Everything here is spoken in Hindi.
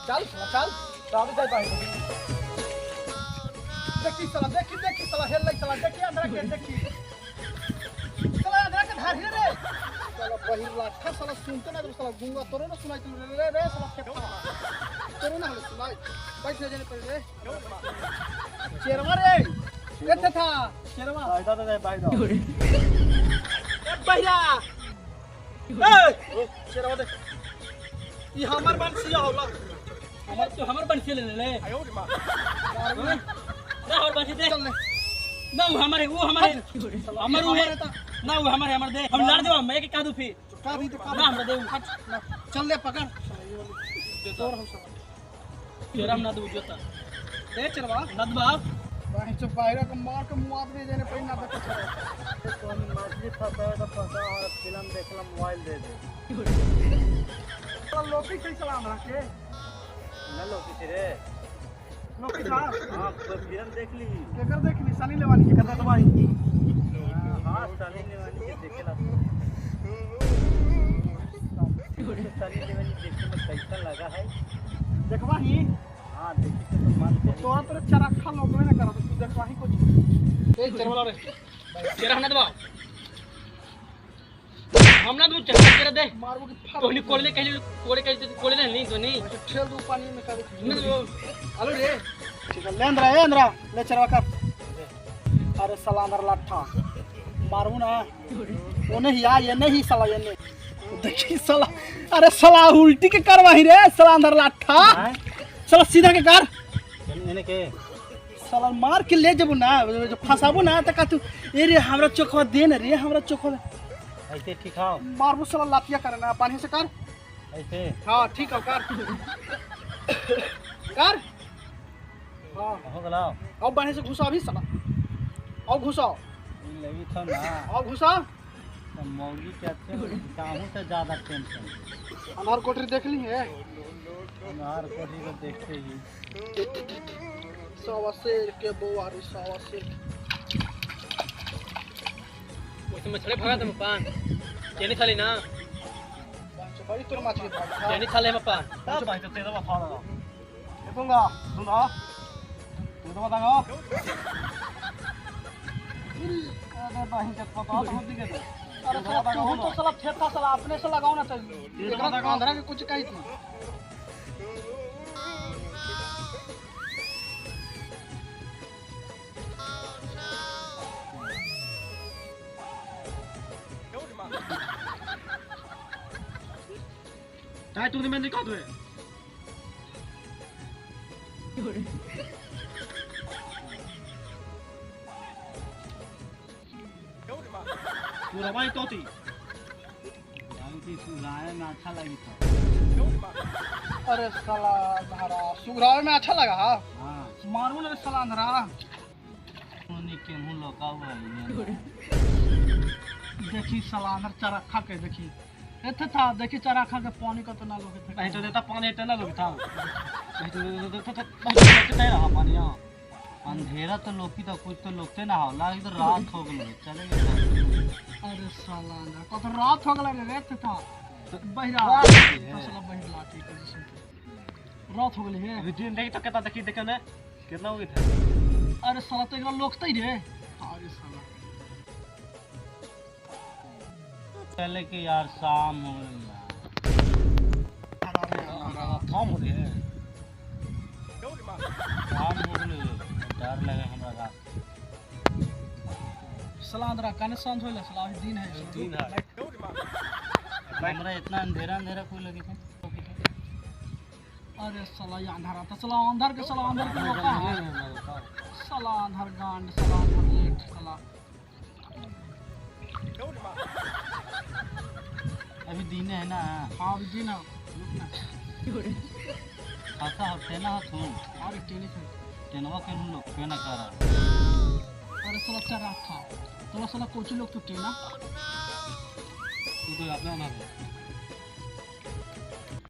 चल चल दादी जाए भाई देखी साला हेल लई साला देखी अंदर के देखी साला अंदर के धार रे साला बहिर लाठा साला सुनते ना तो साला गुंगा तोरे ना सुनाई रे साला फेंका तोरे ना सुनाई बैठ जाने पर रे शेरवा रे एते था शेरवा फायदा तो दे भाई दो ए भैया ए शेरवा दे ई हमर बंसिया होला हमर बंसिया ले आयो रे मां ना और बंसी दे ना वो हमारे हमर वो है ना वो हमारे दे हम लड़ दे हम एक कादू फिर का भी तो ना हमरा दे चल ले पकड़ तोर हम सब तेरा ना दू जोता दे चरवा नदबा भाई चुप बाहर का मार के मुआद दे देने पे ना बता चले तो हम मछली फंसा तो फंसा और फिल्म देखला मोबाइल दे दे तो लोकी से सलाम रखे ना लोकी रे लोकी का हां तो फिल्म देख ली केकर देख ली सनी लेवानी के करता तो भाई हां सनी लेवानी के देखेला सनी लेवानी देखने में कैसा लगा है देखवा ही हां देखी तो मान तोरा तो चरखा लोगवे ना करा तू देखवा ही कुछ ए चरवाला रे तेरा ना दबा हम ना तू चरखा तेरा दे मारबो की कोहली कोड़े नहीं तो नहीं ठेल दू पानी में कर हेलो रे ठीक है ले अंदर ले चरवा कर अरे साला अंदर लाठा मारू ना ओने ही आ ये नहीं साला ये नहीं देखी साला अरे साला उल्टी के करवाही रे साला अंदर लाठा साला सीधा के कर एने के साला मार के ले जबो ना जो फसाबो ना त का तू ए रे हमरा चोखवा दे न रे हमरा चोखवा ऐसे ठीक हां मारबो साला लाठिया करे ना पानी से कर ऐसे हां ठीक है कर हां हो गला अब पानी से घुसा भी साला अब घुसाओ लगी था ना अब घुसा मौगी कहते हैं काहू से ज्यादा टेंशन अनार कोठरी देख ली है अनार कोठरी को देखते ही सवासेर के बोवारी सवासेर वो तो मछली भगा तुम पान केनी खाली ना बड़ी तोर मछली भाग केनी खाले में पान तो भाई तो तेरा बता लगा देखूंगा सुनो तू तो बताओ अरे भाई जब पता तो होती है अरे तू तो साला फेंका साला अपने से लगाओ ना चाहिए एकरा का अंदर के कुछ कही थी ताई तूने मैंने कहा तुझे पूरा भाई तो थी यानी कि सुराय में अच्छा लगी था अरे साला धारा सुराय में अच्छा लगा हां मारू ले साला अंधरा उन्हीं के मुंह लगा हुआ है देखी साला अंदर चरखा के देखी एथे था देखी चरखा के पानी का तो ना लोगे थे नहीं तो देता पानी इतना लोग था नहीं तो नहीं रहा पानी हां अंधेरा तो लोकी तो कुछ तो लोगते ना हो लाग तो रात हो गई चलेंगे अरे साला ना को तो रात हो गला रे था बहिरा तो साला बहिर लाठी के रात हो गई है अभी दिन देखी तो कितना देखी देखे ने कितना हो गई था अरे साला तो एकरा लोकते रे अरे साला पहले के यार शाम हो गई यार शाम हो गई है शाम हो गई डर लगे हमरा रात साला अंदर काने सांझ होइला साला दिन है हमरा इतना अंधेरा कोई लगे थे अरे साला ये अंधारा तो साला अंदर के मौका है साला अंधर गांड साला अंधर लेट साला अभी दिन है ना हां अभी दिन है खाता हफ्ते ना तुम अरे टेनवा के हम लोग केना करा अरे साला चरा था तो साला कोची लोग तो टेना तू तो अपना ना